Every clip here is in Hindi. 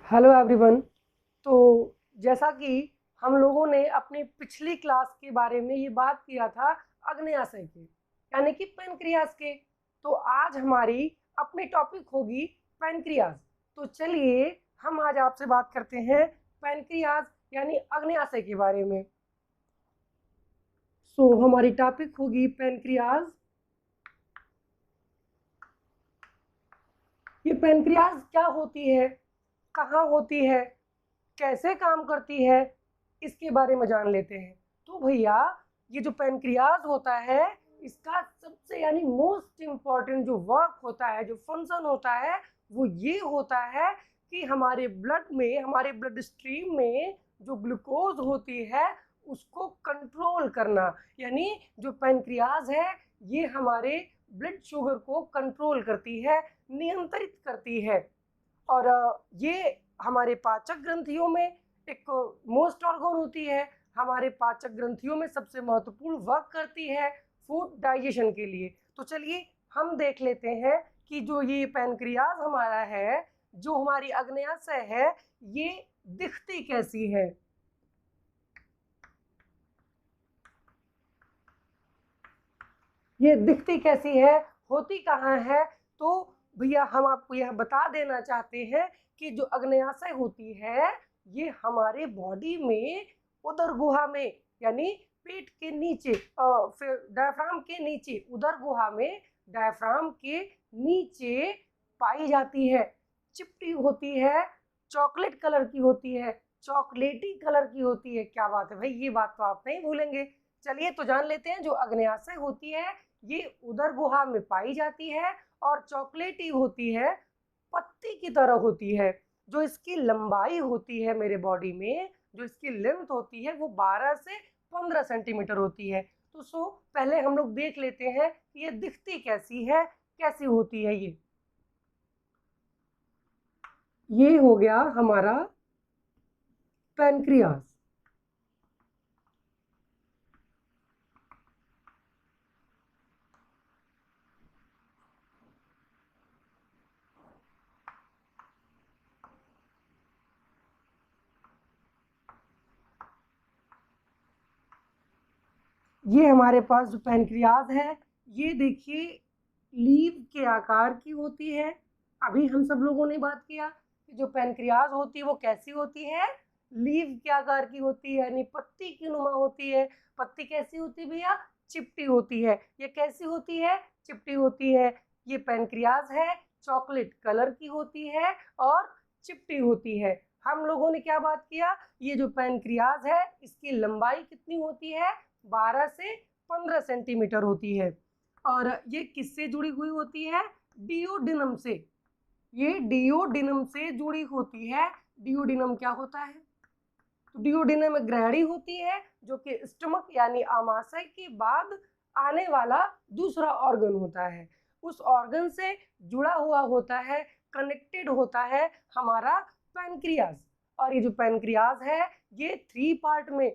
Hello everyone. तो जैसा कि हम लोगों ने अपनी पिछली क्लास के बारे में ये बात किया था अग्न्याशय के यानी कि पैनक्रियाज के। तो आज हमारी अपनी टॉपिक होगी पैनक्रियाज। तो चलिए हम आज आपसे बात करते हैं पैनक्रियाज यानी अग्न्याशय के बारे में। हमारी टॉपिक होगी पैनक्रियाज। ये पैनक्रियाज क्या होती है, कहाँ होती है, कैसे काम करती है, इसके बारे में जान लेते हैं। तो भैया ये जो पैनक्रियाज होता है इसका सबसे यानी मोस्ट इम्पॉर्टेंट जो वर्क होता है, जो फंक्शन होता है, वो ये होता है कि हमारे ब्लड में, हमारे ब्लड स्ट्रीम में जो ग्लूकोज होती है उसको कंट्रोल करना। यानी जो पैनक्रियाज है ये हमारे ब्लड शुगर को कंट्रोल करती है, नियंत्रित करती है। और ये हमारे पाचक ग्रंथियों में एक मोस्ट ऑर्गन होती है। हमारे पाचक ग्रंथियों में सबसे महत्वपूर्ण वर्क करती है फूड डाइजेशन के लिए। तो चलिए हम देख लेते हैं कि जो ये पैनक्रियाज हमारा है, जो हमारी अग्न्याशय है, ये दिखती कैसी है। ये दिखती कैसी है, होती कहाँ है। तो भैया हम आपको यह बता देना चाहते हैं कि जो अग्न्याशय होती है ये हमारे बॉडी में उदर गुहा में यानी पेट के नीचे, फिर डायफ्राम के नीचे, उदर गुहा में डायफ्राम के नीचे पाई जाती है। चिपटी होती है, चॉकलेट कलर की होती है, चॉकलेटी कलर की होती है। क्या बात है भाई, ये बात तो आप नहीं भूलेंगे। चलिए तो जान लेते हैं। जो अग्न्याशय होती है ये उदर गुहा में पाई जाती है और चॉकलेटी होती है, पत्ती की तरह होती है। जो इसकी लंबाई होती है मेरे बॉडी में, जो इसकी लेंथ होती है वो 12 से 15 सेंटीमीटर होती है। तो पहले हम लोग देख लेते हैं कि ये दिखती कैसी है, कैसी होती है। ये हो गया हमारा पैनक्रियाज। ये हमारे पास जो पैनक्रियाज है ये देखिए लीव के आकार की होती है। अभी हम सब लोगों ने बात किया कि जो पैनक्रियाज होती है वो कैसी होती है, लीव के आकार की होती है यानी पत्ती की नुमा होती है। पत्ती कैसी होती है भैया, चिपटी होती है। ये कैसी होती है, चिपटी होती है। ये पैनक्रियाज है, चॉकलेट कलर की होती है और चिपटी होती है। हम लोगों ने क्या बात किया, ये जो पैनक्रियाज है इसकी लंबाई कितनी होती है, 12 से 15 सेंटीमीटर होती है। और ये किससे जुड़ी हुई होती है, डियोडिनम से। ये डियोडिनम से जुड़ी होती है। डियोडिनम क्या होता है, तो डियोडिनम में ग्रहणी होती है जो कि स्टमक यानी आमाशय के बाद आने वाला दूसरा ऑर्गन होता है। उस ऑर्गन से जुड़ा हुआ होता है, कनेक्टेड होता है हमारा पैनक्रियाज। और ये जो पैनक्रियाज है ये 3 पार्ट में,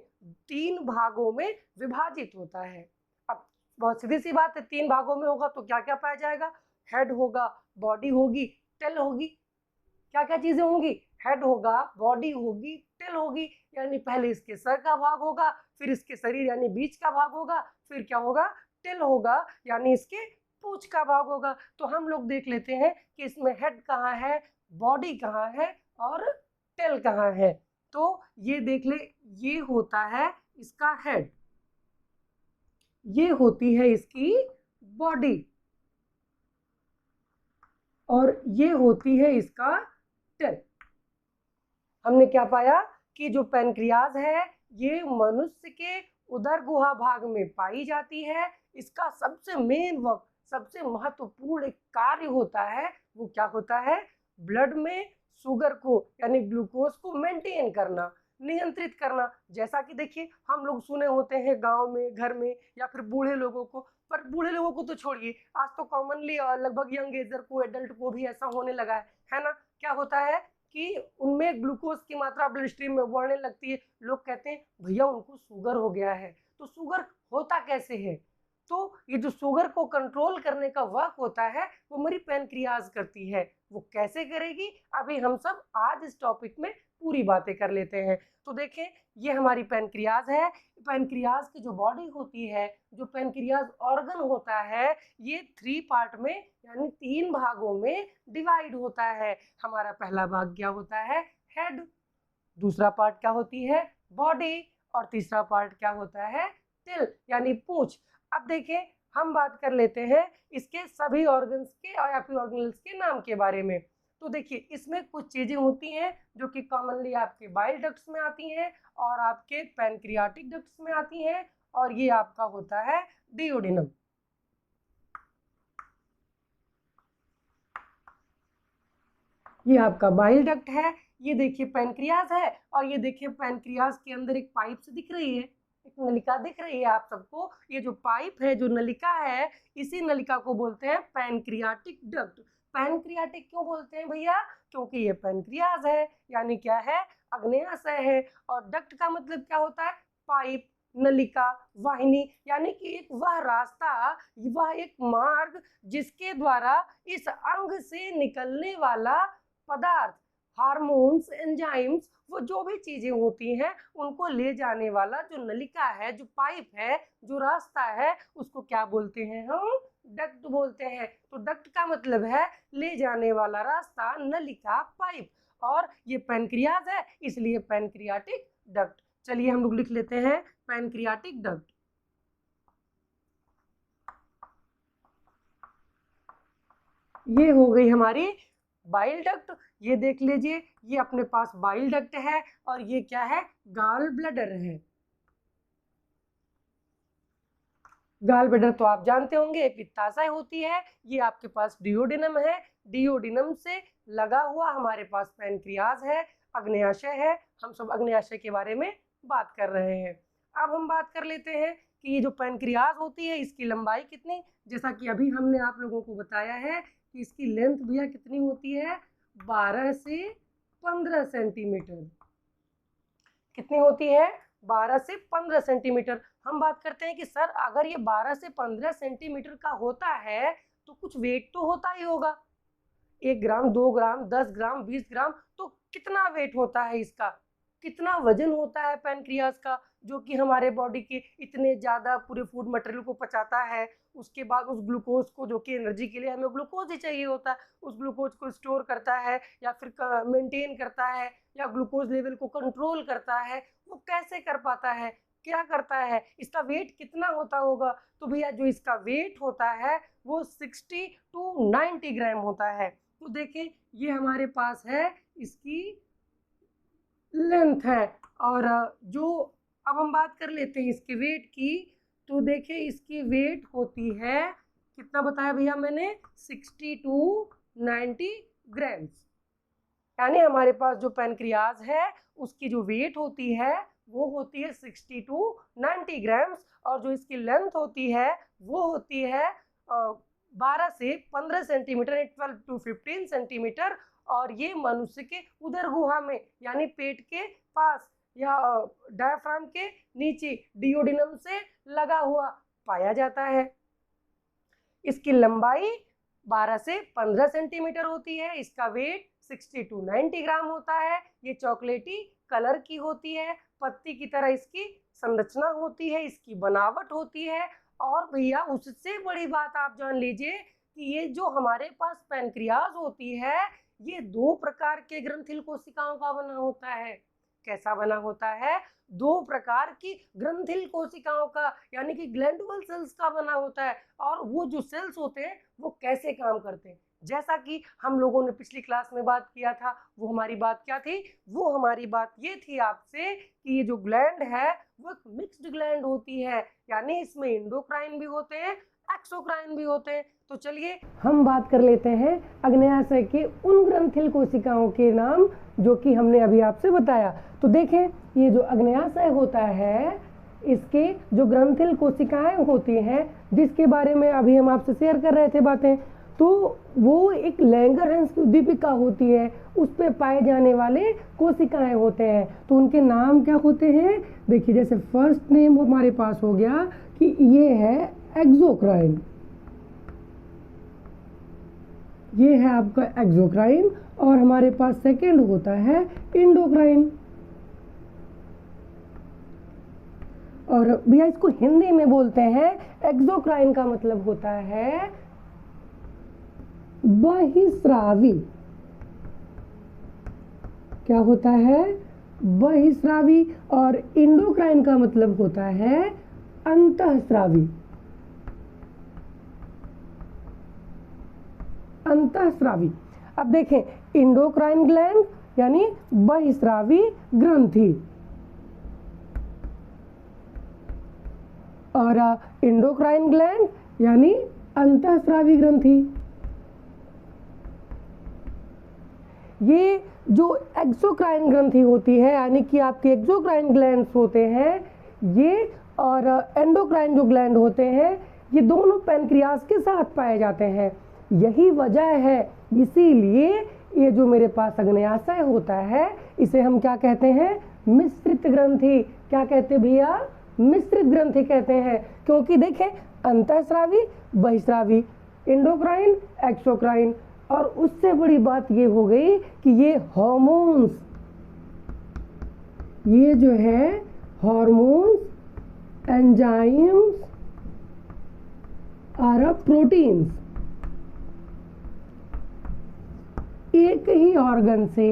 3 भागों में विभाजित होता है। अब बहुत सीधी सी बात है, 3 भागों में होगा तो क्या क्या पाया जाएगा, हेड होगा, बॉडी होगी, टेल होगी। क्या क्या चीजें होंगी, हेड होगा, बॉडी होगी, टेल होगी। यानी पहले इसके सर का भाग होगा, फिर इसके शरीर यानी बीच का भाग होगा, फिर क्या होगा, टेल होगा यानी इसके पूंछ का भाग होगा। तो हम लोग देख लेते हैं कि इसमें हेड कहाँ है, बॉडी कहाँ है और टेल कहाँ है। तो ये देख ले, ये होता है इसका हेड, ये होती है इसकी बॉडी और ये होती है इसका टेल। हमने क्या पाया कि जो पैनक्रियाज है ये मनुष्य के उदर गुहा भाग में पाई जाती है। इसका सबसे मेन वर्क, सबसे महत्वपूर्ण एक कार्य होता है, वो क्या होता है, ब्लड में शुगर को यानी ग्लूकोज को मेंटेन करना, नियंत्रित करना। जैसा कि देखिए हम लोग सुने होते हैं गांव में, घर में, या फिर बूढ़े लोगों को, पर बूढ़े लोगों को तो छोड़िए, आज तो कॉमनली लगभग यंग एजर को, एडल्ट को भी ऐसा होने लगा है ना। क्या होता है कि उनमें ग्लूकोज की मात्रा ब्लड स्ट्रीम में बढ़ने लगती है। लोग कहते हैं भैया उनको शुगर हो गया है। तो शुगर होता कैसे है, तो ये जो शुगर को कंट्रोल करने का वर्क होता है वो हमारी पैनक्रियाज करती है। वो कैसे करेगी, अभी हम सब आज इस टॉपिक में पूरी बातें कर लेते हैं। तो देखें, ये हमारी पैनक्रियाज है। पैनक्रियाज की जो बॉडी होती है, जो पैनक्रियाज ऑर्गन होता है, ये 3 पार्ट में यानी 3 भागों में डिवाइड होता है। हमारा पहला भाग क्या होता है, हेड, दूसरा पार्ट क्या होती है, बॉडी, और तीसरा पार्ट क्या होता है, टेल यानी पूंछ। अब देखें, हम बात कर लेते हैं इसके सभी ऑर्गन्स के या फिर ऑर्गेनल्स के नाम के बारे में। तो देखिए, इसमें कुछ चीजें होती हैं जो कि कॉमनली आपके बाइल डक्ट्स में आती हैं और आपके पैनक्रियाटिक डक्ट्स में आती हैं, और ये आपका होता है डिओडिनम। ये आपका बाइल डक्ट है, ये देखिए पैनक्रियाज है, और ये देखिए पैनक्रियाज के अंदर एक पाइप से दिख रही है, एक नलिका दिख रही है आप सबको। ये जो पाइप है, जो नलिका है, इसी नलिका को बोलते हैं पैनक्रियाटिक डक्ट। पैनक्रियाटिक क्यों बोलते हैं भैया, क्योंकि ये पैनक्रियाज है, यानी क्या है, आग्नेयाशय है। और डक्ट का मतलब क्या होता है, पाइप, नलिका, वाहिनी, यानी कि एक वह रास्ता, वह एक मार्ग जिसके द्वारा इस अंग से निकलने वाला पदार्थ, हार्मोन्स, एंजाइम्स, वो जो भी चीजें होती हैं उनको ले जाने वाला जो नलिका है, जो पाइप है, जो रास्ता है, उसको क्या बोलते हैं, हम डक्ट बोलते हैं। तो डक्ट का मतलब है ले जाने वाला रास्ता, नलिका, पाइप, और ये पैनक्रियाज है इसलिए पैनक्रियाटिक डक्ट। चलिए हम लोग लिख लेते हैं पैनक्रियाटिक डक्ट। ये हो गई हमारी बाइल डक्ट। ये देख लीजिए, ये अपने पास बाइल डक्ट है, और ये क्या है, गॉल ब्लैडर है। गॉल ब्लैडर तो आप जानते होंगे, पित्ताशय होती है। ये आपके पास डिओडिनम है, डिओडिनम से लगा हुआ हमारे पास पैनक्रियाज है, आग्नेयाशय है। हम सब आग्नेयाशय के बारे में बात कर रहे हैं। अब हम बात कर लेते हैं कि ये जो पैनक्रियाज होती है इसकी लंबाई कितनी, जैसा कि अभी हमने आप लोगों को बताया है कि इसकी लेंथ भैया कितनी होती है, 12 से 15 सेंटीमीटर। कितनी होती है, 12 से 15 सेंटीमीटर। हम बात करते हैं कि सर अगर ये 12 से 15 सेंटीमीटर का होता है तो कुछ वेट तो होता ही होगा, 1 ग्राम, 2 ग्राम, 10 ग्राम, 20 ग्राम, तो कितना वेट होता है इसका, कितना वजन होता है पैनक्रियाज का, जो कि हमारे बॉडी के इतने ज़्यादा पूरे फूड मटेरियल को पचाता है। उसके बाद उस ग्लूकोज को, जो कि एनर्जी के लिए हमें ग्लूकोज ही चाहिए होता है, उस ग्लूकोज को स्टोर करता है या फिर मेंटेन करता है या ग्लूकोज लेवल को कंट्रोल करता है। वो कैसे कर पाता है, क्या करता है, इसका वेट कितना होता होगा। तो भैया जो इसका वेट होता है वो 60 to 90 ग्राम होता है। तो देखें, ये हमारे पास है इसकी लेंथ है। और जो अब हम बात कर लेते हैं इसके वेट की, तो देखिए इसकी वेट होती है, कितना बताया भैया मैंने, 60 to 90 ग्राम्स। यानी हमारे पास जो पैनक्रियाज है उसकी जो वेट होती है वो होती है 60 to 90 ग्राम्स, और जो इसकी लेंथ होती है वो होती है 12 से 15 सेंटीमीटर, 12 to 15 सेंटीमीटर। और ये मनुष्य के उदर गुहा में यानी पेट के पास या डायफ्राम के नीचे डिओडिनम से लगा हुआ पाया जाता है। इसकी लंबाई 12 से 15 सेंटीमीटर होती है, इसका वेट 60 to 90 ग्राम होता है। ये चॉकलेटी कलर की होती है, पत्ती की तरह इसकी संरचना होती है, इसकी बनावट होती है। और भैया उससे बड़ी बात आप जान लीजिए कि ये जो हमारे पास पैनक्रियाज होती है ये 2 प्रकार के ग्रंथिल कोशिकाओं का बना होता है। कैसा बना होता है, 2 प्रकार की ग्रंथिल कोशिकाओं का, यानी कि ग्लैंडुलर सेल्स का बना होता है। और वो जो सेल्स होते हैं वो कैसे काम करते हैं, जैसा कि हम लोगों ने पिछली क्लास में बात किया था। वो हमारी बात क्या थी, वो हमारी बात ये थी आपसे कि ये जो ग्लैंड है वो एक मिक्स्ड ग्लैंड होती है, यानी इसमें एंडोक्राइन भी होते हैं, एक्सोक्राइन भी होते हैं। तो चलिए हम बात कर लेते हैं आग्नेयाशय के उन ग्रंथिल कोशिकाओं के नाम जो कि हमने अभी आपसे बताया। तो देखें, ये जो आग्नेयाशय होता है इसके जो ग्रंथिल कोशिकाएं होती हैं जिसके बारे में अभी हम आपसे शेयर कर रहे थे बातें, तो वो एक लैंगरहैंस की उद्दीपिका होती है, उस पे पाए जाने वाले कोशिकाएं होते हैं। तो उनके नाम क्या होते हैं, देखिए जैसे फर्स्ट नेम हमारे पास हो गया कि ये है एक्सोक्राइन, ये है आपका एक्सोक्राइन। और हमारे पास सेकंड होता है इंडोक्राइन। और भैया इसको हिंदी में बोलते हैं, एक्सोक्राइन का मतलब होता है बहिस्रावी। क्या होता है? बहिस्रावी। और इंडोक्राइन का मतलब होता है अंतःस्रावी। अंतःस्रावी। अब देखें, इंडोक्राइन ग्लैंड यानी बहिस्रावी ग्रंथि, और इंडोक्राइन ग्लैंड यानी अंतःस्रावी ग्रंथि। ये जो एक्सोक्राइन ग्रंथि होती है यानी कि आपके एक्सोक्राइन ग्लैंड्स होते हैं ये, और एंडोक्राइन जो ग्लैंड होते हैं ये दोनों पैनक्रियास के साथ पाए जाते हैं। यही वजह है, इसीलिए ये जो मेरे पास अग्न्याशय होता है इसे हम क्या कहते हैं? मिश्रित ग्रंथि। क्या कहते भैया? मिश्रित ग्रंथि कहते हैं। क्योंकि देखें, अंतःस्रावी, बहिस्रावी, इंडोक्राइन, एक्सोक्राइन, और उससे बड़ी बात ये हो गई कि ये हार्मोन्स, ये जो है हार्मोन्स, एंजाइम्स और प्रोटीन्स, एक ही ऑर्गन से,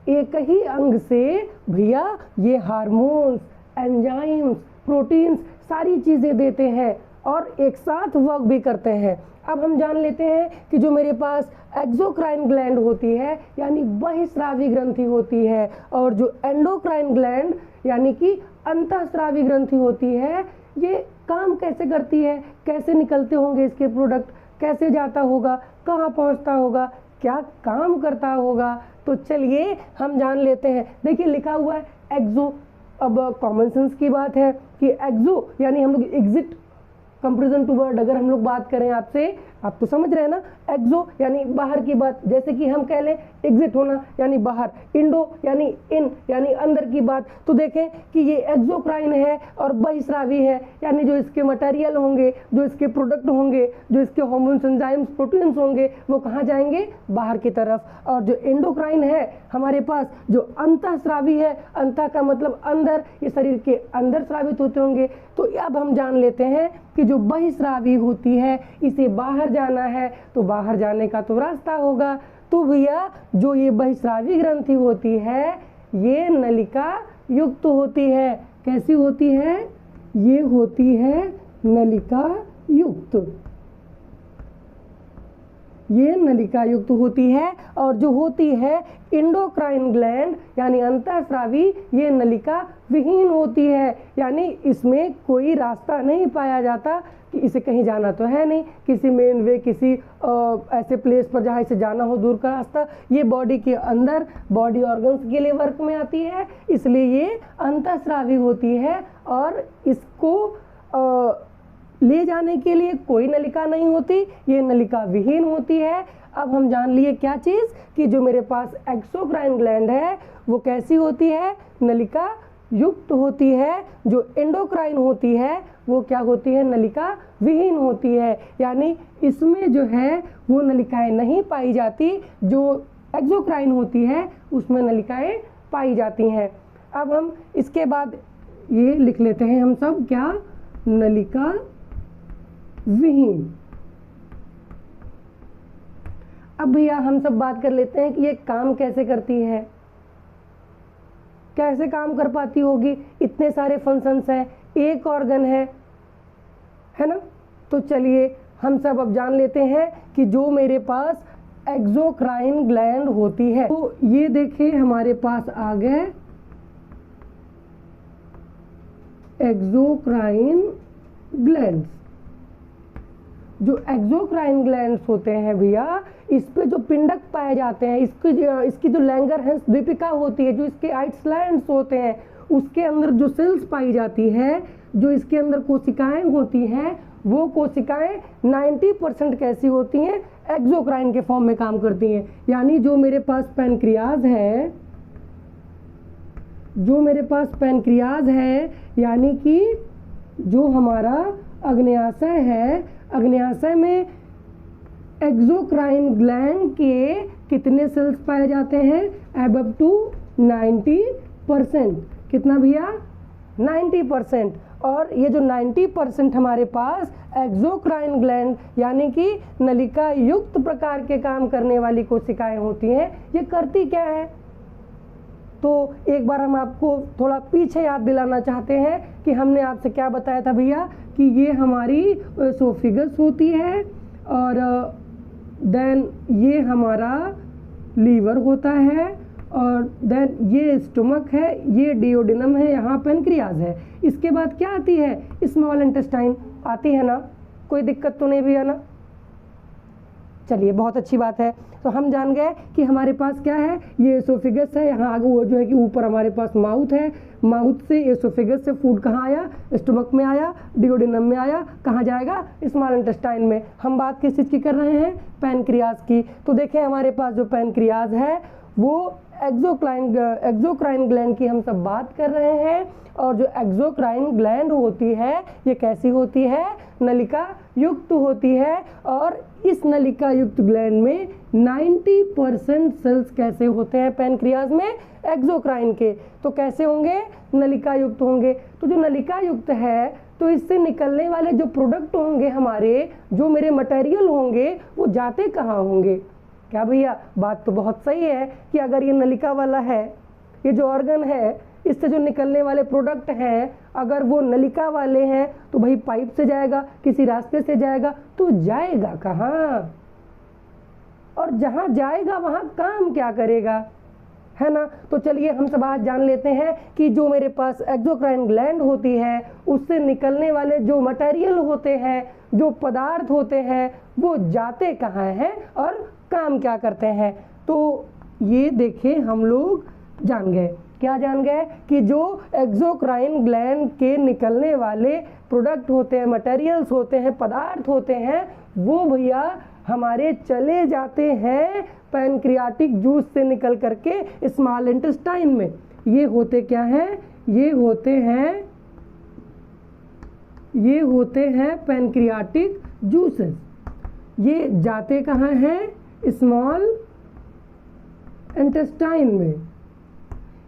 एक ही अंग से भैया ये हार्मोन्स, एंजाइम्स, प्रोटीन्स सारी चीज़ें देते हैं और एक साथ वर्क भी करते हैं। अब हम जान लेते हैं कि जो मेरे पास एक्सोक्राइन ग्लैंड होती है यानी बहिस्रावी ग्रंथि होती है, और जो एंडोक्राइन ग्लैंड यानी कि अंतःस्रावी ग्रंथि होती है, ये काम कैसे करती है, कैसे निकलते होंगे इसके प्रोडक्ट, कैसे जाता होगा, कहाँ पहुँचता होगा, क्या काम करता होगा, तो चलिए हम जान लेते हैं। देखिए लिखा हुआ है एक्सो। अब कॉमन सेंस की बात है कि एक्सो यानी हम लोग एग्जिट, कंपेरिजन टू वर्ड अगर हम लोग बात करें आपसे, आप तो समझ रहे हैं ना, एक्सो यानी बाहर की बात, जैसे कि हम कह लें एग्जिट होना यानी बाहर, इंडो यानी इन यानी अंदर की बात। तो देखें कि ये एक्सोक्राइन है और बहिस्रावी है, यानी जो इसके मटेरियल होंगे, जो इसके प्रोडक्ट होंगे, जो इसके हार्मोन्स, एंजाइम्स, प्रोटीन्स होंगे, वो कहाँ जाएंगे? बाहर की तरफ। और जो एंडोक्राइन है हमारे पास, जो अंतःस्रावी है, अंतः का मतलब अंदर, ये शरीर के अंदर स्रावित होते होंगे। तो अब हम जान लेते हैं कि जो बहिस्रावी होती है इसे बाहर जाना है, तो बाहर जाने का तो रास्ता होगा। तो भैया जो ये बहिस्रावी ग्रंथि होती है ये नलिका युक्त होती है। कैसी होती है? ये होती है नलिका युक्त, ये नलिका युक्त होती है। और जो होती है इंडोक्राइन ग्लैंड यानी अंतःस्रावी, ये नलिका विहीन होती है, यानी इसमें कोई रास्ता नहीं पाया जाता कि इसे कहीं जाना तो है नहीं, किसी मेन वे, किसी ऐसे प्लेस पर जहाँ इसे जाना हो दूर का रास्ता। ये बॉडी के अंदर बॉडी ऑर्गन्स के लिए वर्क में आती है, इसलिए ये अंतःस्रावी होती है और इसको ले जाने के लिए कोई नलिका नहीं होती, ये नलिका विहीन होती है। अब हम जान लिए क्या चीज़ कि जो मेरे पास एक्सोक्राइन ग्लैंड है वो कैसी होती है? नलिका युक्त होती है। जो एंडोक्राइन होती है वो क्या होती है? नलिका विहीन होती है, यानी इसमें जो है वो नलिकाएं नहीं पाई जाती। जो एक्सोक्राइन होती है उसमें नलिकाएं पाई जाती हैं। अब हम इसके बाद ये लिख लेते हैं हम सब, क्या? नलिका विहीन। अब भैया हम सब बात कर लेते हैं कि ये काम कैसे करती है, कैसे काम कर पाती होगी। इतने सारे फंक्शंस हैं, एक ऑर्गन है ना। तो चलिए हम सब अब जान लेते हैं कि जो मेरे पास एक्सोक्राइन ग्लैंड होती है, तो ये देखिए हमारे पास आ गए एक्सोक्राइन ग्लैंड्स। जो एक्सोक्राइन ग्लैंड्स होते हैं भैया, इस पे जो पिंडक पाए जाते हैं, इसकी जो लैंगरहैंस द्वीपिका होती है, जो इसके आइट्सलैंड्स होते हैं, उसके अंदर जो सेल्स पाई जाती है, जो इसके अंदर कोशिकाएं होती हैं, वो कोशिकाएं 90% कैसी होती हैं? एक्सोक्राइन के फॉर्म में काम करती हैं। यानी जो मेरे पास पैनक्रियाज है, जो मेरे पास पैनक्रियाज है, यानी कि जो हमारा अग्न्याशय है, अग्न्याशय में एक्सोक्राइन ग्लैंड के कितने सेल्स पाए जाते हैं? Above to 90%। कितना भैया? 90%। और ये जो 90% हमारे पास एक्सोक्राइन ग्लैंड यानी कि नलिका युक्त प्रकार के काम करने वाली कोशिकाएं होती हैं, ये करती क्या है? तो एक बार हम आपको थोड़ा पीछे याद दिलाना चाहते हैं कि हमने आपसे क्या बताया था भैया कि ये हमारी एसोफेगस होती है और देन ये हमारा लीवर होता है और देन ये स्टमक है, ये डिओडिनम है, यहाँ पेनक्रियाज है। इसके बाद क्या आती है? स्मॉल इंटेस्टाइन आती है ना, कोई दिक्कत तो नहीं भैया ना? चलिए बहुत अच्छी बात है। तो हम जान गए कि हमारे पास क्या है, ये एसोफेगस है, यहाँ आगे वो जो है कि ऊपर हमारे पास माउथ है, माउथ से एसोफेगस से फूड कहाँ आया? स्टमक में आया, डिओडिनम में आया, कहाँ जाएगा? स्मॉल इंटेस्टाइन में। हम बात किस चीज़ की कर रहे हैं? पैनक्रियाज की। तो देखें हमारे पास जो पैनक्रियाज है वो एक्सोक्राइन ग्लैंड की हम सब बात कर रहे हैं। और जो एक्सोक्राइन ग्लैंड होती है ये कैसी होती है? नलिका युक्त होती है। और इस नलिका युक्त ग्लैंड में 90% सेल्स कैसे होते हैं पैनक्रियाज में? एक्सोक्राइन के। तो कैसे होंगे? नलिका युक्त होंगे। तो जो नलिका युक्त है तो इससे निकलने वाले जो प्रोडक्ट होंगे हमारे, जो मेरे मटेरियल होंगे, वो जाते कहाँ होंगे? क्या भैया? बात तो बहुत सही है कि अगर ये नलिका वाला है, ये जो ऑर्गन है, इससे जो निकलने वाले प्रोडक्ट हैं अगर वो नलिका वाले हैं तो भाई पाइप से जाएगा, किसी रास्ते से जाएगा, तो जाएगा कहाँ? और जहाँ जाएगा वहाँ काम क्या करेगा, है ना? तो चलिए हम सब आज जान लेते हैं कि जो मेरे पास एक्सोक्राइन ग्लैंड होती है उससे निकलने वाले जो मटेरियल होते हैं, जो पदार्थ होते हैं, वो जाते कहाँ हैं और काम क्या करते हैं। तो ये देखें हम लोग जान गए, क्या जान गए? कि जो एक्सोक्राइन ग्लैंड के निकलने वाले प्रोडक्ट होते हैं, मटेरियल्स होते हैं, पदार्थ होते हैं, वो भैया हमारे चले जाते हैं पैनक्रियाटिक जूस से निकल करके स्मॉल इंटेस्टाइन में। ये होते क्या हैं? ये होते हैं पैनक्रियाटिक जूसेस। ये जाते कहाँ हैं? स्मॉल इंटेस्टाइन में।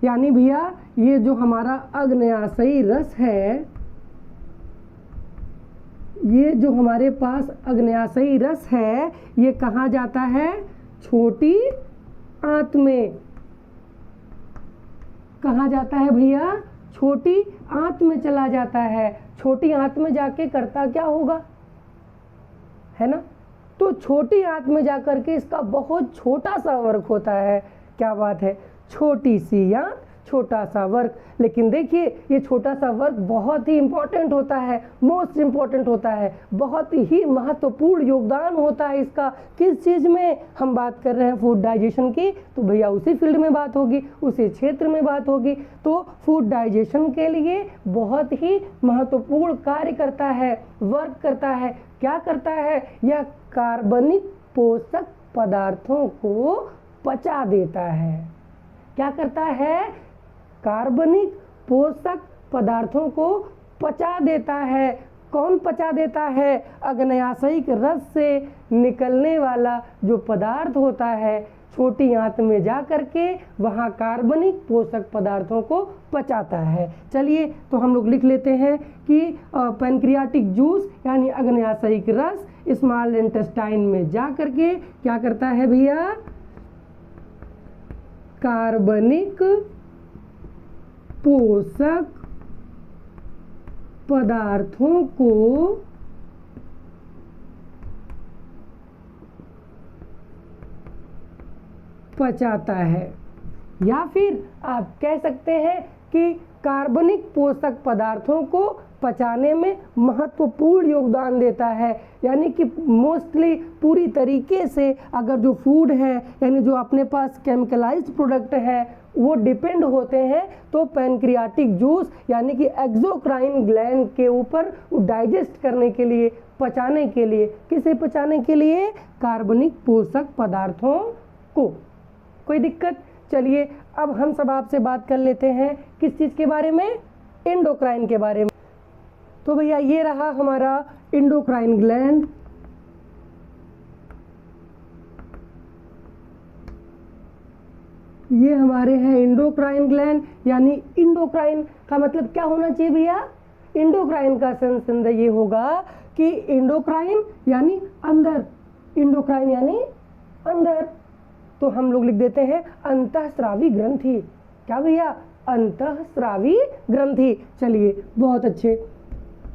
यानी भैया ये जो हमारा अग्न्याशयी रस है, ये जो हमारे पास अग्न्याशयी रस है, ये कहाँ जाता है? छोटी आंत में। कहाँ जाता है भैया? छोटी आंत में चला जाता है। छोटी आंत में जाके करता क्या होगा, है ना? तो छोटी आंत में जाकर के इसका बहुत छोटा सा वर्क होता है। क्या बात है? छोटी सी आंत, छोटा सा वर्क। लेकिन देखिए ये छोटा सा वर्क बहुत ही इम्पोर्टेंट होता है, मोस्ट इम्पोर्टेंट होता है, बहुत ही महत्वपूर्ण योगदान होता है इसका। किस चीज़ में हम बात कर रहे हैं? फूड डाइजेशन की। तो भैया उसी फील्ड में बात होगी, उसी क्षेत्र में बात होगी। तो फूड डाइजेशन के लिए बहुत ही महत्वपूर्ण कार्य करता है, वर्क करता है। क्या करता है? यह कार्बनिक पोषक पदार्थों को पचा देता है। क्या करता है? कार्बनिक पोषक पदार्थों को पचा देता है। कौन पचा देता है? अग्न्याशयिक रस से निकलने वाला जो पदार्थ होता है, छोटी आंत में जा करके वहाँ कार्बनिक पोषक पदार्थों को पचाता है। चलिए तो हम लोग लिख लेते हैं कि पैनक्रियाटिक जूस यानी अग्न्याशयिक रस स्मॉल इंटेस्टाइन में जा करके क्या करता है भैया? कार्बनिक पोषक पदार्थों को पचाता है। या फिर आप कह सकते हैं कि कार्बनिक पोषक पदार्थों को पचाने में महत्वपूर्ण योगदान देता है। यानी कि मोस्टली पूरी तरीके से अगर जो फूड है यानी जो अपने पास केमिकलाइज्ड प्रोडक्ट है वो डिपेंड होते हैं तो पैनक्रियाटिक जूस यानी कि एक्सोक्राइन ग्लैंड के ऊपर डाइजेस्ट करने के लिए, पचाने के लिए, किसे पचाने के लिए? कार्बनिक पोषक पदार्थों को। कोई दिक्कत? चलिए अब हम सब आपसे बात कर लेते हैं किस चीज़ के बारे में? एंडोक्राइन के बारे में। तो भैया ये रहा हमारा इंडोक्राइन ग्लैंड, ये हमारे हैं इंडोक्राइन ग्लैंड। यानी इंडोक्राइन का मतलब क्या होना चाहिए भैया? इंडोक्राइन का सेंस ये होगा कि इंडोक्राइन यानी अंदर, इंडोक्राइन यानी अंदर। तो हम लोग लिख देते हैं अंतःस्रावी ग्रंथि। क्या भैया? अंतःस्रावी ग्रंथि। चलिए बहुत अच्छे,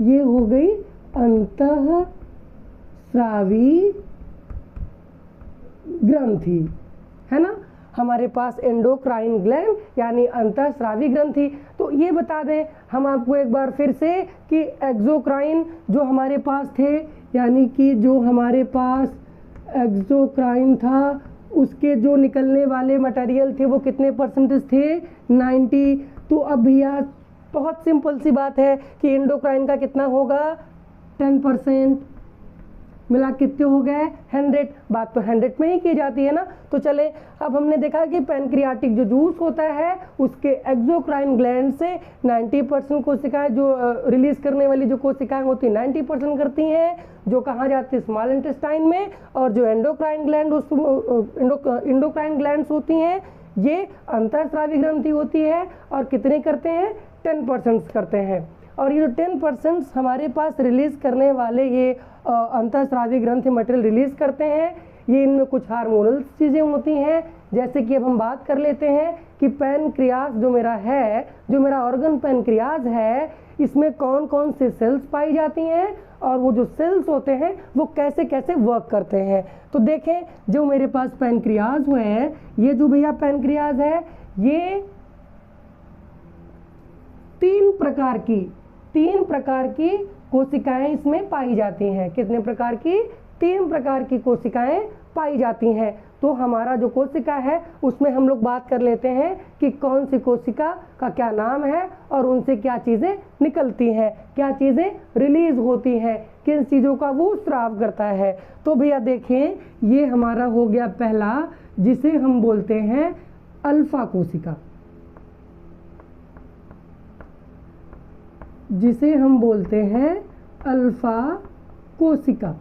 ये हो गई अंतःस्रावी ग्रंथि, है ना। हमारे पास एंडोक्राइन ग्लैंड यानी अंतःस्रावी ग्रंथि। तो ये बता दें हम आपको एक बार फिर से कि एक्सोक्राइन जो हमारे पास थे, यानी कि जो हमारे पास एक्सोक्राइन था उसके जो निकलने वाले मटेरियल थे वो कितने परसेंटेज थे? 90। तो अब भैया बहुत सिंपल सी बात है कि एंडोक्राइन का कितना होगा? 10%। मिला कितने हो गए? 100। बात तो 100 में ही की जाती है ना। तो चले, अब हमने देखा कि पैनक्रियाटिक जो जूस होता है उसके एक्सोक्राइन ग्लैंड से 90% कोशिकाएं जो रिलीज करने वाली जो कोशिकाएं होती हैं 90% करती हैं, जो कहाँ जाती है? स्मॉल इंटेस्टाइन में। और जो एंडोक्राइन ग्लैंड इंडोक्राइन ग्लैंड्स होती हैं ये अंतःस्रावी ग्रंथि होती है और कितने करते हैं? 10% करते हैं। और ये जो 10% हमारे पास रिलीज करने वाले ये अंतःस्रावी ग्रंथि मटेरियल रिलीज करते हैं, ये इनमें कुछ हार्मोनल चीज़ें होती हैं। जैसे कि अब हम बात कर लेते हैं कि पैनक्रियाज जो मेरा है, जो मेरा ऑर्गन पैनक्रियाज है, इसमें कौन कौन से सेल्स पाई जाती हैं और वो जो सेल्स होते हैं वो कैसे कैसे वर्क करते हैं। तो देखें जो मेरे पास पैनक्रियाज है, ये जो भैया पैनक्रियाज है ये तीन प्रकार की कोशिकाएं इसमें पाई जाती हैं। कितने प्रकार की? 3 प्रकार की कोशिकाएं पाई जाती हैं। तो हमारा जो कोशिका है उसमें हम लोग बात कर लेते हैं कि कौन सी कोशिका का क्या नाम है और उनसे क्या चीज़ें निकलती हैं, क्या चीज़ें रिलीज होती हैं, किन चीज़ों का वो स्राव करता है। तो भैया देखें ये हमारा हो गया पहला, जिसे हम बोलते हैं अल्फा कोशिका, जिसे हम बोलते हैं अल्फा कोशिका।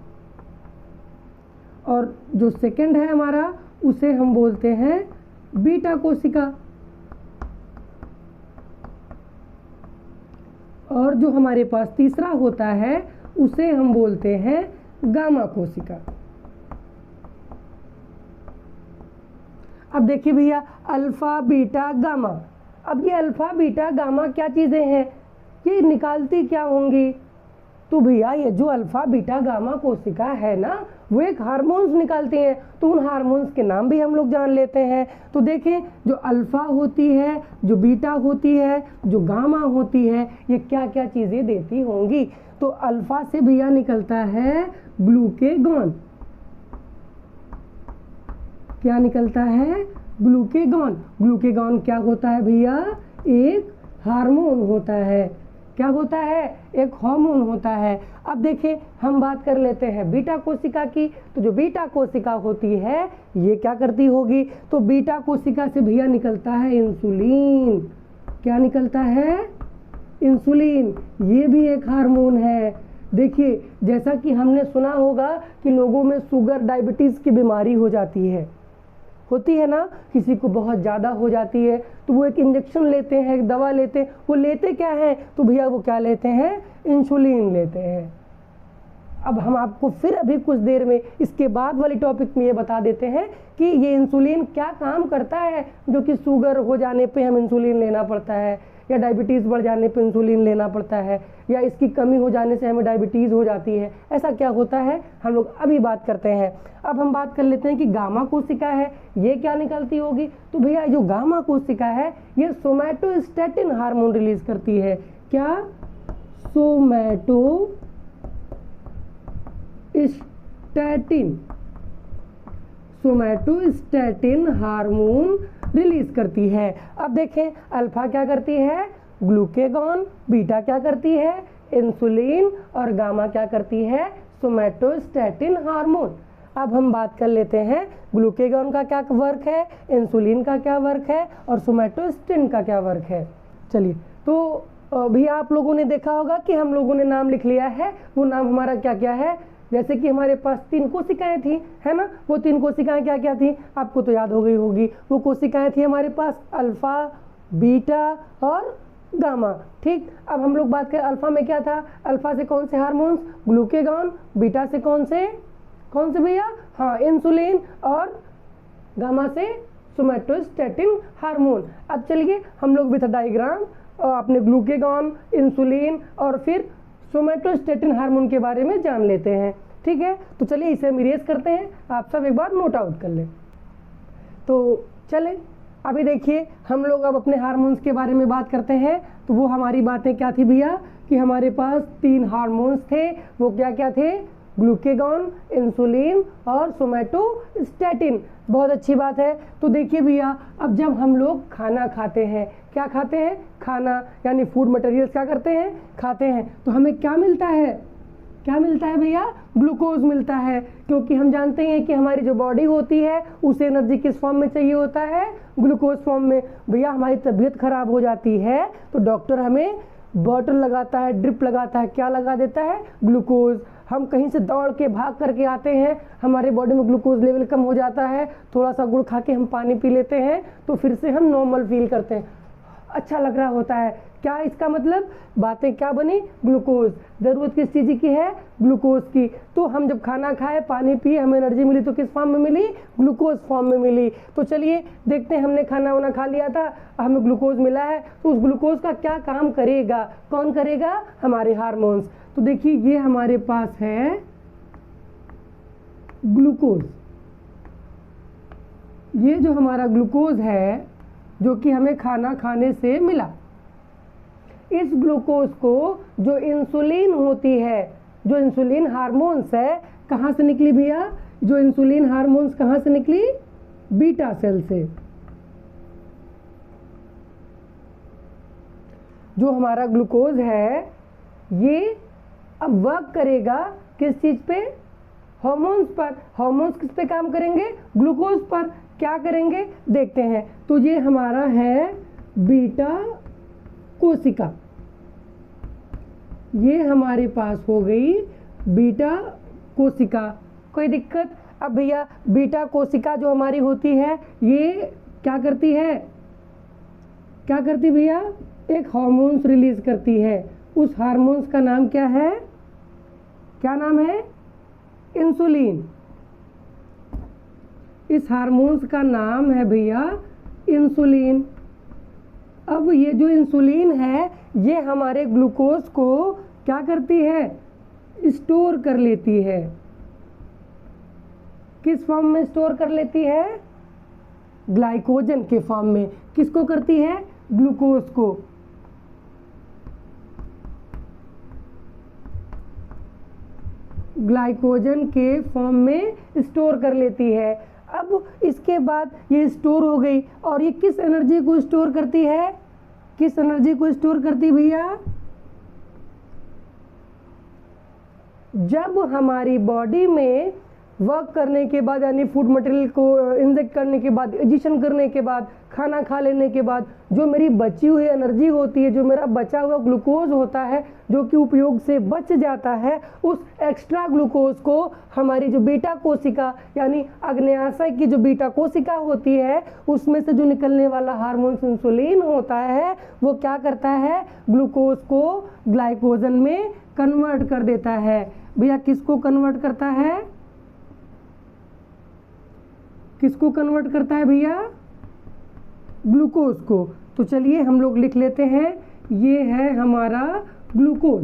और जो सेकंड है हमारा उसे हम बोलते हैं बीटा कोशिका। और जो हमारे पास तीसरा होता है उसे हम बोलते हैं गामा कोशिका। अब देखिए भैया अल्फा बीटा गामा, अब ये अल्फा बीटा गामा क्या चीज़ें हैं, ये निकालती क्या होंगी? तो भैया ये जो अल्फा बीटा गामा कोशिका है ना वो एक हार्मोन्स निकालती हैं। तो उन हार्मोन्स के नाम भी हम लोग जान लेते हैं। तो देखें जो अल्फा होती है, जो बीटा होती है, जो गामा होती है, ये क्या क्या चीज़ें देती होंगी। तो अल्फा से भैया निकलता है ग्लूकेगॉन। क्या निकलता है? ग्लूकेगॉन। ग्लूकेगॉन क्या होता है भैया? एक हार्मोन होता है। क्या होता है? एक हार्मोन होता है। अब देखें हम बात कर लेते हैं बीटा कोशिका की। तो जो बीटा कोशिका होती है ये क्या करती होगी? तो बीटा कोशिका से भैया निकलता है इंसुलिन। क्या निकलता है? इंसुलिन। ये भी एक हार्मोन है। देखिए जैसा कि हमने सुना होगा कि लोगों में शुगर डायबिटीज़ की बीमारी हो जाती है, होती है ना, किसी को बहुत ज़्यादा हो जाती है तो वो एक इंजेक्शन लेते हैं, एक दवा लेते हैं। वो लेते क्या है? तो भैया वो क्या लेते हैं? इंसुलिन लेते हैं। अब हम आपको फिर अभी कुछ देर में इसके बाद वाली टॉपिक में ये बता देते हैं कि ये इंसुलिन क्या काम करता है, जो कि शुगर हो जाने पे हम इंसुलिन लेना पड़ता है, या डायबिटीज़ बढ़ जाने पे इंसुलिन लेना पड़ता है, या इसकी कमी हो जाने से हमें डायबिटीज़ हो जाती है। ऐसा क्या होता है हम लोग अभी बात करते हैं। अब हम बात कर लेते हैं कि गामा कोशिका है ये क्या निकलती होगी। तो भैया जो गामा कोशिका है ये सोमैटोस्टैटिन हार्मोन रिलीज करती है। क्या? सोमैटोस्टैटिन हार्मोन रिलीज करती है। अब देखें अल्फा क्या करती है? ग्लूकेगॉन। बीटा क्या करती है? इंसुलिन। और गामा क्या करती है? Somatostatin hormone. अब हम बात कर लेते हैं ग्लूकेगॉन का क्या वर्क है, इंसुलिन का क्या वर्क है और सोमैटोस्टैटिन का क्या वर्क है। चलिए तो भैया आप लोगों ने देखा होगा कि हम लोगों ने नाम लिख लिया है, वो नाम हमारा क्या क्या है। जैसे कि हमारे पास 3 कोशिकाएं थी, है ना। वो 3 कोशिकाएं क्या क्या थी, आपको तो याद हो गई होगी। वो कोशिकाएं थी हमारे पास अल्फा, बीटा और गामा। ठीक, अब हम लोग बात करें अल्फा में क्या था। अल्फा से कौन से हार्मोन्स, ग्लूकेगॉन। बीटा से कौन से भैया, हाँ इंसुलिन। और गामा से सोमैटोस्टैटिन हार्मोन। अब चलिए हम लोग विथ डायग्राम अपने ग्लूकेगॉन, इंसुलिन और फिर सोमैटोस्टैटिन हार्मोन के बारे में जान लेते हैं। ठीक है, तो चलिए इसे हम इरेज करते हैं, आप सब एक बार नोट आउट कर लें। तो चलें अभी देखिए हम लोग अब अपने हार्मोन्स के बारे में बात करते हैं। तो वो हमारी बातें क्या थी भैया कि हमारे पास 3 हार्मोन्स थे। वो क्या क्या थे, ग्लूकेगॉन, इंसुलिन और सोमैटोस्टैटिन। बहुत अच्छी बात है। तो देखिए भैया अब जब हम लोग खाना खाते हैं, क्या खाते हैं, खाना यानी फूड मटेरियल्स क्या करते हैं, खाते हैं, तो हमें क्या मिलता है, क्या मिलता है भैया, ग्लूकोज मिलता है। क्योंकि हम जानते हैं कि हमारी जो बॉडी होती है उसे एनर्जी किस फॉर्म में चाहिए होता है, ग्लूकोज फॉर्म में। भैया हमारी तबीयत खराब हो जाती है तो डॉक्टर हमें बॉटल लगाता है, ड्रिप लगाता है, क्या लगा देता है, ग्लूकोज। हम कहीं से दौड़ के भाग करके आते हैं, हमारे बॉडी में ग्लूकोज लेवल कम हो जाता है, थोड़ा सा गुड़ खा के हम पानी पी लेते हैं तो फिर से हम नॉर्मल फील करते हैं, अच्छा लग रहा होता है। क्या इसका मतलब, बातें क्या बनी, ग्लूकोज। ज़रूरत किस चीज़ की है, ग्लूकोज की। तो हम जब खाना खाए, पानी पिए, हमें एनर्जी मिली तो किस फॉर्म में मिली, ग्लूकोज फॉर्म में मिली। तो चलिए देखते हैं, हमने खाना वाना खा लिया था, हमें ग्लूकोज मिला है, तो उस ग्लूकोज का क्या काम करेगा, कौन करेगा, हमारे हार्मोन्स। तो देखिए ये हमारे पास है ग्लूकोज। ये जो हमारा ग्लूकोज है जो कि हमें खाना खाने से मिला, इस ग्लूकोज को जो इंसुलिन होती है, जो इंसुलिन हार्मोन्स है, कहाँ से निकली भैया, जो इंसुलिन हार्मोन्स कहाँ से निकली, बीटा सेल से। जो हमारा ग्लूकोज है ये अब वर्क करेगा किस चीज़ पे, हार्मोन्स पर। हार्मोन्स किस पे काम करेंगे, ग्लूकोज पर। क्या करेंगे देखते हैं। तो ये हमारा है बीटा कोशिका, ये हमारे पास हो गई बीटा कोशिका। कोई दिक्कत, अब भैया बीटा कोशिका जो हमारी होती है ये क्या करती है, क्या करती भैया, एक हार्मोन्स रिलीज करती है। उस हार्मोन्स का नाम क्या है, क्या नाम है, इंसुलिन। इस हार्मोन्स का नाम है भैया इंसुलिन। अब ये जो इंसुलिन है ये हमारे ग्लूकोज को क्या करती है, स्टोर कर लेती है। किस फॉर्म में स्टोर कर लेती है, ग्लाइकोजन के फॉर्म में। किसको करती है, ग्लूकोज को। ग्लाइकोजन के फॉर्म में स्टोर कर लेती है। अब इसके बाद ये स्टोर हो गई और ये किस एनर्जी को स्टोर करती है, किस एनर्जी को स्टोर करती भैया, जब हमारी बॉडी में वर्क करने के बाद यानी फूड मटेरियल को इंजेक्ट करने के बाद, एडिशन करने के बाद, खाना खा लेने के बाद जो मेरी बची हुई एनर्जी होती है, जो मेरा बचा हुआ ग्लूकोज होता है जो कि उपयोग से बच जाता है, उस एक्स्ट्रा ग्लूकोज को हमारी जो बीटा कोशिका यानी अग्न्याशय की जो बीटा कोशिका होती है उसमें से जो निकलने वाला हार्मोन इंसुलिन होता है वो क्या करता है, ग्लूकोज को ग्लाइकोजन में कन्वर्ट कर देता है। भैया किसको कन्वर्ट करता है, किसको कन्वर्ट करता है भैया, ग्लूकोज को। तो चलिए हम लोग लिख लेते हैं, ये है हमारा ग्लूकोज।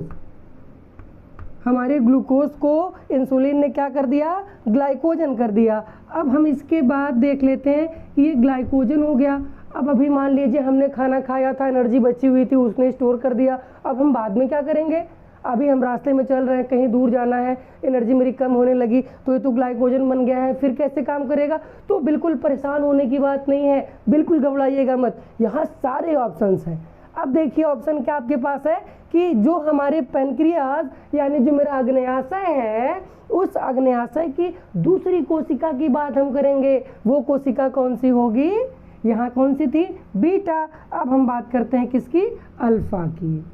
हमारे ग्लूकोज को इंसुलिन ने क्या कर दिया, ग्लाइकोजन कर दिया। अब हम इसके बाद देख लेते हैं, ये ग्लाइकोजन हो गया। अब अभी मान लीजिए हमने खाना खाया था, एनर्जी बची हुई थी, उसने स्टोर कर दिया। अब हम बाद में क्या करेंगे, अभी हम रास्ते में चल रहे हैं, कहीं दूर जाना है, एनर्जी मेरी कम होने लगी तो ये तो ग्लाइकोजन बन गया है, फिर कैसे काम करेगा। तो बिल्कुल परेशान होने की बात नहीं है, बिल्कुल घबराइएगा मत, यहाँ सारे ऑप्शंस हैं। अब देखिए ऑप्शन क्या आपके पास है कि जो हमारे पैनक्रियाज यानी जो मेरा अग्न्याशय है, उस अग्न्याशय की दूसरी कोशिका की बात हम करेंगे। वो कोशिका कौन सी होगी, यहाँ कौन सी थी, बीटा। अब हम बात करते हैं किसकी, अल्फा की।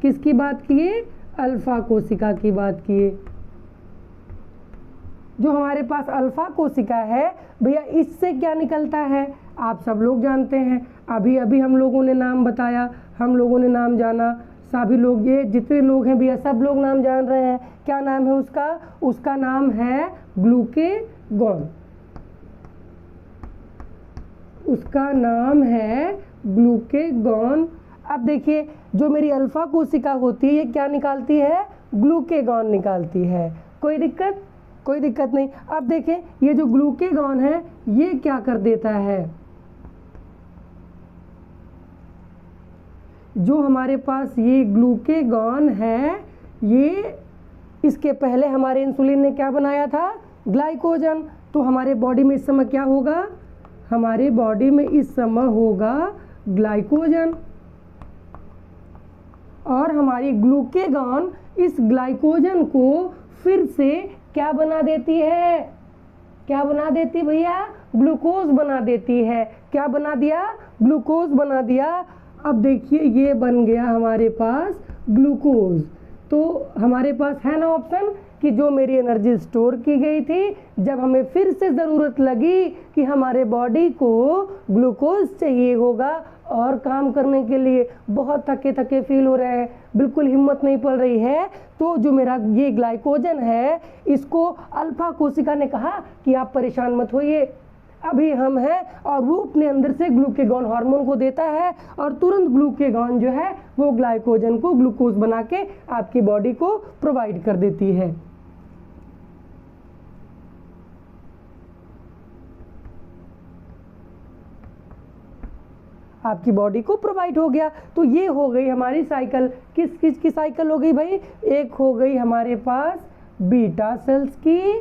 किसकी बात किए? अल्फा कोशिका की बात किए। जो हमारे पास अल्फा कोशिका है भैया, इससे क्या निकलता है आप सब लोग जानते हैं। अभी अभी हम लोगों ने नाम बताया, हम लोगों ने नाम जाना, सभी लोग, ये जितने लोग हैं भैया सब लोग नाम जान रहे हैं। क्या नाम है उसका? उसका नाम है ग्लूकेगॉन। उसका नाम है ग्लूकेगॉन। अब देखिए, जो मेरी अल्फा कोशिका होती है ये क्या निकालती है? ग्लूकेगॉन निकालती है। कोई दिक्कत? कोई दिक्कत नहीं। अब देखें, ये जो ग्लूकेगॉन है ये क्या कर देता है? जो हमारे पास ये ग्लूकेगॉन है, ये इसके पहले हमारे इंसुलिन ने क्या बनाया था? ग्लाइकोजन। तो हमारे बॉडी में इस समय क्या होगा? हमारे बॉडी में इस समय होगा ग्लाइकोजन, और हमारी ग्लूकेगॉन इस ग्लाइकोजन को फिर से क्या बना देती है? क्या बना देती भैया? ग्लूकोज बना देती है। क्या बना दिया? ग्लूकोज बना दिया। अब देखिए, ये बन गया हमारे पास ग्लूकोज। तो हमारे पास है ना ऑप्शन कि जो मेरी एनर्जी स्टोर की गई थी, जब हमें फिर से ज़रूरत लगी कि हमारे बॉडी को ग्लूकोज चाहिए होगा और काम करने के लिए बहुत थके थके फील हो रहे हैं, बिल्कुल हिम्मत नहीं पड़ रही है, तो जो मेरा ये ग्लाइकोजन है, इसको अल्फा कोशिका ने कहा कि आप परेशान मत होइए, अभी हम हैं, और वो अपने अंदर से ग्लूकेगॉन हार्मोन को देता है, और तुरंत ग्लूकेगॉन जो है वो ग्लाइकोजन को ग्लूकोज बना के आपकी बॉडी को प्रोवाइड कर देती है। आपकी बॉडी को प्रोवाइड हो गया। तो ये हो गई हमारी साइकिल। किस किस की साइकिल हो गई भाई? एक हो गई हमारे पास बीटा सेल्स की,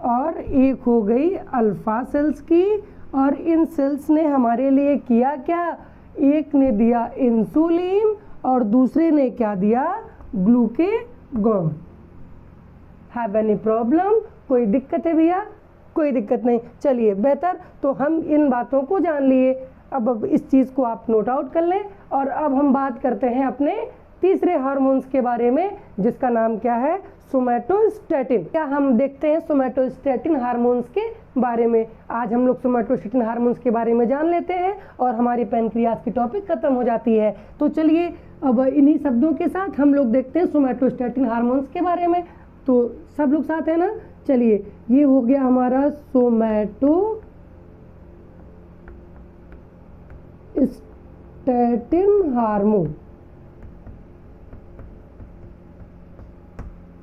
और एक हो गई अल्फा सेल्स की। और इन सेल्स ने हमारे लिए किया क्या? एक ने दिया इंसुलिन और दूसरे ने क्या दिया? ग्लूकेगॉन। Have any problem? कोई दिक्कत है भैया? कोई दिक्कत नहीं। चलिए, बेहतर, तो हम इन बातों को जान लिए। अब इस चीज़ को आप नोट आउट कर लें, और अब हम बात करते हैं अपने तीसरे हार्मोन्स के बारे में, जिसका नाम क्या है? सोमैटोस्टैटिन। क्या हम देखते हैं सोमैटोस्टैटिन हार्मोन्स के बारे में। आज हम लोग सोमैटोस्टैटिन हार्मोन्स के बारे में जान लेते हैं और हमारी पैनक्रियाज की टॉपिक खत्म हो जाती है। तो चलिए, अब इन्हीं शब्दों के साथ हम लोग देखते हैं सोमैटोस्टैटिन हार्मोन्स के बारे में। तो सब लोग साथ हैं ना? चलिए, ये हो गया हमारा सोमैटोस्टैटिन हार्मोन।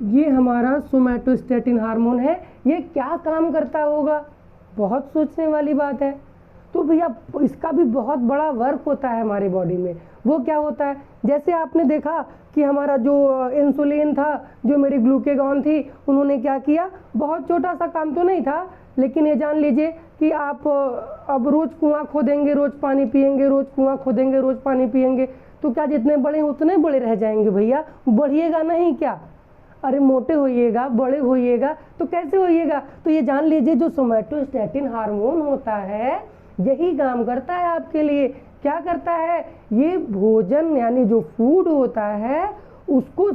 ये हमारा सोमैटोस्टैटिन हार्मोन है। ये क्या काम करता होगा? बहुत सोचने वाली बात है। तो भैया, इसका भी बहुत बड़ा वर्क होता है हमारी बॉडी में। वो क्या होता है? जैसे आपने देखा कि हमारा जो इंसुलिन था, जो मेरी ग्लूकेगॉन थी, उन्होंने क्या किया? बहुत छोटा सा काम तो नहीं था, लेकिन ये जान लीजिए कि आप अब रोज़ कुआं खोदेंगे, रोज़ पानी पिएंगे, रोज़ कुआं खोदेंगे, रोज़ पानी पिएंगे, तो क्या जितने बड़े उतने बड़े रह जाएंगे भैया? बढ़िएगा नहीं क्या? अरे मोटे होइएगा, बड़े होइएगा, तो कैसे होइएगा? तो ये जान लीजिए, जो सोमैटोस्टैटिन हार्मोन होता है यही काम करता है आपके लिए। क्या करता है? ये भोजन यानी जो फूड होता है, उसको,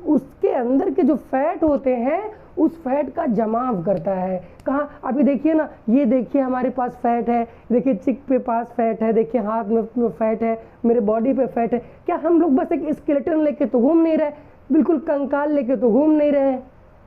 उसके अंदर के जो फैट होते हैं उस फैट का जमाव करता है। कहाँ? अभी देखिए ना, ये देखिए हमारे पास फैट है, देखिए चिक पे पास फैट है, देखिए हाथ में फैट है, मेरे बॉडी पे फैट है। क्या हम लोग बस एक स्केलेटन लेके तो घूम नहीं रहे, बिल्कुल कंकाल लेके तो घूम नहीं रहे हैं,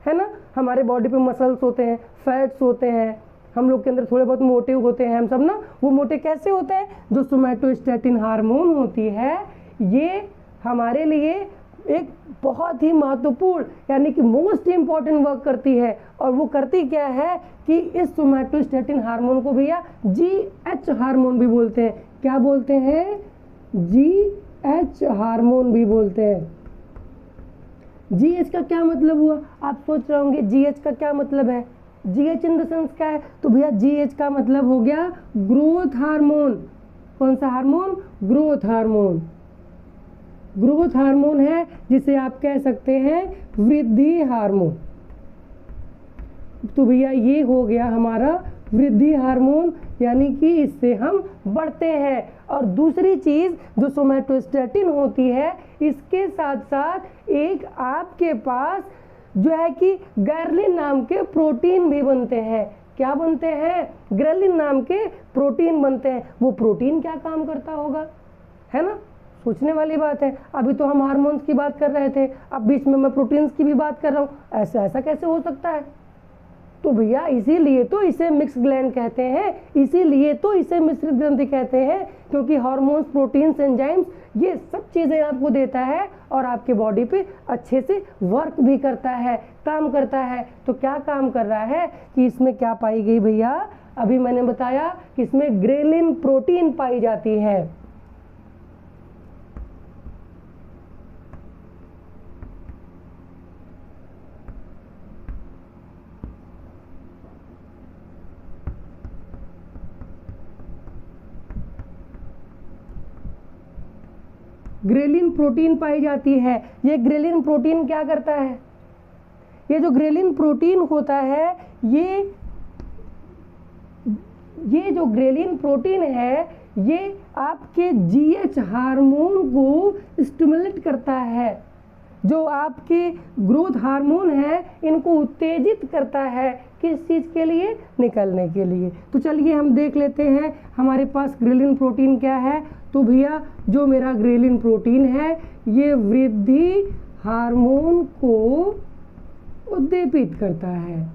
है ना? हमारे बॉडी पे मसल्स होते हैं, फैट्स होते हैं, हम लोग के अंदर थोड़े बहुत मोटे होते हैं हम सब ना। वो मोटे कैसे होते हैं? जो सोमैटोस्टैटिन हार्मोन होती है, ये हमारे लिए एक बहुत ही महत्वपूर्ण यानी कि मोस्ट इम्पॉर्टेंट वर्क करती है। और वो करती क्या है कि इस सोमैटोस्टैटिन हार्मोन को भैया GH हार्मोन भी बोलते हैं। क्या बोलते हैं? GH हार्मोन भी बोलते हैं। GH का क्या मतलब हुआ? आप सोच रहे होंगे GH का क्या मतलब है? GH इन द सेंस क्या है? तो भैया GH का मतलब हो गया ग्रोथ हार्मोन। कौन सा hormone? Growth hormone. Growth hormone है, जिसे आप कह सकते हैं वृद्धि हार्मोन। तो भैया ये हो गया हमारा वृद्धि हार्मोन, यानी कि इससे हम बढ़ते हैं। और दूसरी चीज़ जो सोमैटोस्टेटिन होती है, इसके साथ साथ एक आपके पास जो है कि ग्रेलिन नाम के प्रोटीन भी बनते हैं। क्या बनते हैं? ग्रेलिन नाम के प्रोटीन बनते हैं। वो प्रोटीन क्या काम करता होगा, है ना? सोचने वाली बात है। अभी तो हम हार्मोन्स की बात कर रहे थे, अब बीच में मैं प्रोटीन्स की भी बात कर रहा हूँ। ऐसा कैसे हो सकता है? तो भैया इसीलिए तो इसे मिक्स ग्लैंड कहते हैं, इसीलिए तो इसे मिश्रित ग्रंथि कहते हैं, क्योंकि हार्मोन्स, प्रोटीन्स, एंजाइम्स ये सब चीज़ें आपको देता है और आपके बॉडी पे अच्छे से वर्क भी करता है, काम करता है। तो क्या काम कर रहा है कि इसमें क्या पाई गई भैया? अभी मैंने बताया कि इसमें ग्रेलिन प्रोटीन पाई जाती है। ग्रेलिन प्रोटीन पाई जाती है। ये ग्रेलिन प्रोटीन क्या करता है? ये जो ग्रेलिन प्रोटीन होता है, ये जो ग्रेलिन प्रोटीन है, ये आपके जीएच हार्मोन को स्टिमुलेट करता है। जो आपके ग्रोथ हार्मोन है, इनको उत्तेजित करता है। किस चीज़ के लिए? निकलने के लिए। तो चलिए हम देख लेते हैं हमारे पास ग्रेलिन प्रोटीन क्या है। तो भैया जो मेरा ग्रेलिन प्रोटीन है, ये वृद्धि हार्मोन को उद्दीपित करता है।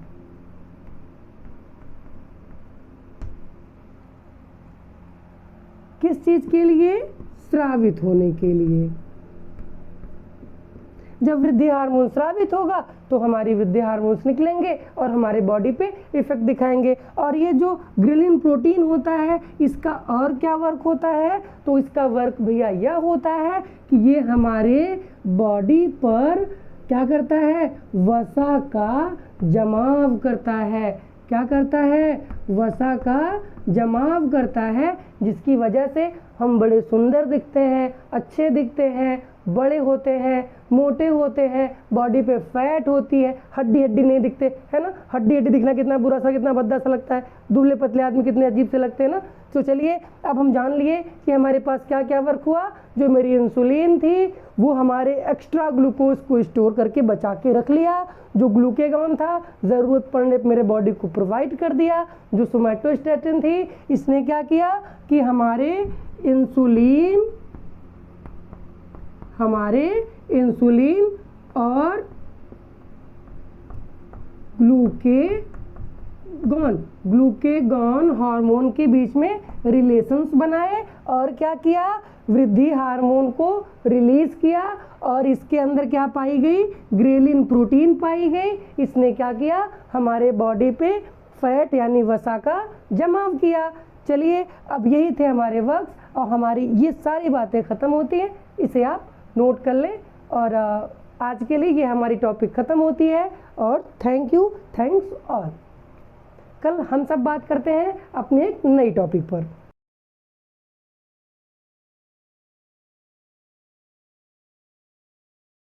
किस चीज़ के लिए? स्रावित होने के लिए। जब वृद्धि हार्मोन स्रावित होगा तो हमारी वृद्धि हार्मोन्स निकलेंगे और हमारे बॉडी पे इफेक्ट दिखाएंगे। और ये जो ग्रेलिन प्रोटीन होता है, इसका और क्या वर्क होता है? तो इसका वर्क भैया यह होता है कि ये हमारे बॉडी पर क्या करता है? वसा का जमाव करता है। क्या करता है? वसा का जमाव करता है, जिसकी वजह से हम बड़े सुंदर दिखते हैं, अच्छे दिखते हैं, बड़े होते हैं, मोटे होते हैं, बॉडी पे फैट होती है, हड्डी नहीं दिखते, है ना? हड्डी दिखना कितना बुरा सा, कितना भद्दा सा लगता है। दुबले पतले आदमी कितने अजीब से लगते हैं ना। तो चलिए अब हम जान लिए कि हमारे पास क्या क्या वर्क हुआ। जो मेरी इंसुलिन थी वो हमारे एक्स्ट्रा ग्लूकोज को स्टोर करके बचा के रख लिया। जो ग्लूकेगॉन था ज़रूरत पड़ने पर मेरे बॉडी को प्रोवाइड कर दिया। जो सोमैटोस्टेटिन थी, इसने क्या किया कि हमारे इंसुलिन और ग्लूकेगॉन हार्मोन के बीच में रिलेशंस बनाए और क्या किया? वृद्धि हार्मोन को रिलीज किया। और इसके अंदर क्या पाई गई? ग्रेलिन प्रोटीन पाई गई। इसने क्या किया? हमारे बॉडी पे फैट यानी वसा का जमाव किया। चलिए अब यही थे हमारे वर्क्स और हमारी ये सारी बातें ख़त्म होती हैं। इसे आप नोट कर लें और आज के लिए ये हमारी टॉपिक ख़त्म होती है। और थैंक्स ऑल। कल हम सब बात करते हैं अपने एक नई टॉपिक पर।